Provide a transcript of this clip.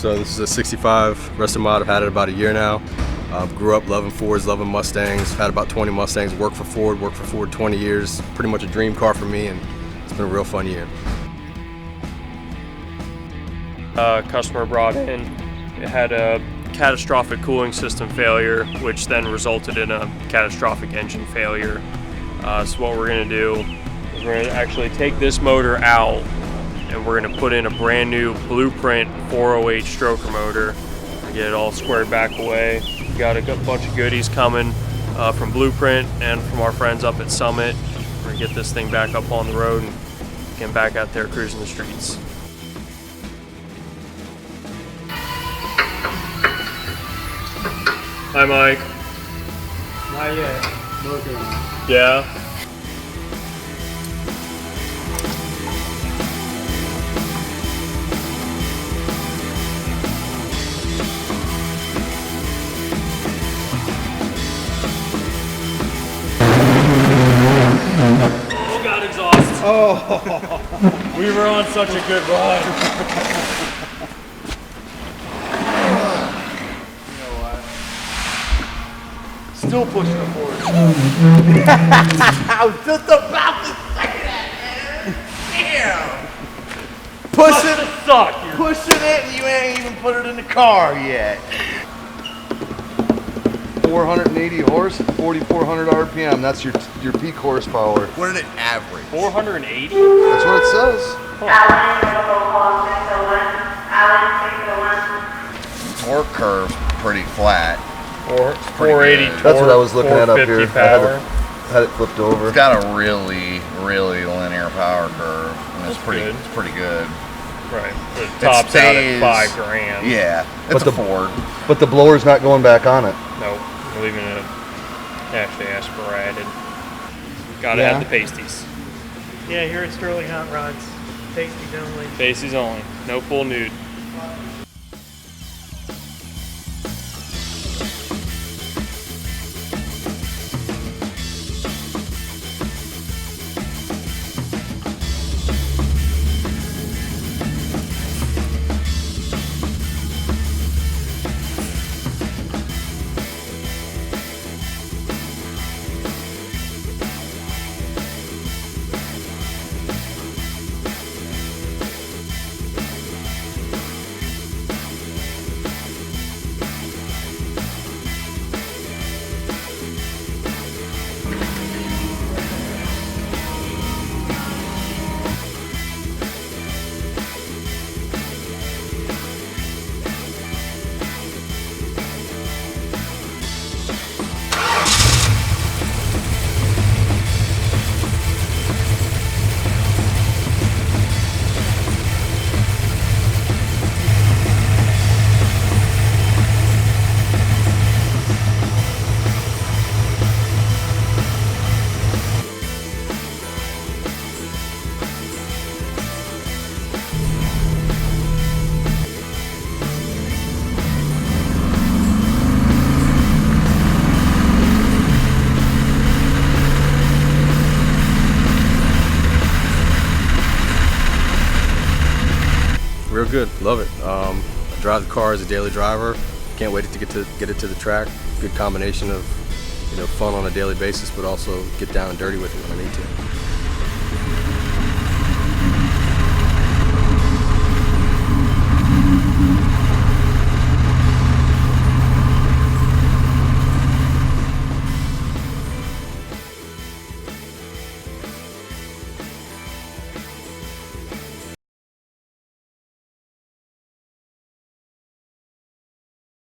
So this is a 65 RestoMod. I've had it about a year now. Grew up loving Fords, loving Mustangs. Had about 20 Mustangs. Worked for Ford 20 years. Pretty much a dream car for me, and it's been a real fun year. Customer brought in, it had a catastrophic cooling system failure, which then resulted in a catastrophic engine failure. So what we're going to do is we're going to actually take this motor out, and we're going to put in a brand new Blueprint 408 stroker motor and get it all squared back away. We got a bunch of goodies coming from Blueprint and from our friends up at Summit. We're going to get this thing back up on the road and get back out there cruising the streets. Hi, Mike. Not yet. Looking. Yeah. Oh, got exhaust. Oh. We were on such a good run. Still pushing it forward. I was just about to say that, man. Damn. Pushing it, and you ain't even put it in the car yet. 480 horse, 4,400 RPM. That's your peak horsepower. What did it average? 480? That's what it says. Torque curve's pretty flat. 480 torque. That's what I was looking at up here. 450 power. I had it flipped over. It's got a really, really linear power curve, and it's pretty good. Right. It tops out at $5 grand. Yeah, it's a Ford. But the blower's not going back on it. Nope. We're leaving it actually aspirated. Gotta have the pasties. Yeah, here at Sterling Hot Rods, pasties only. Pasties only. No full nude. Real good, love it. I drive the car as a daily driver. Can't wait to get it to the track. Good combination of fun on a daily basis, but also get down and dirty with it when I need to.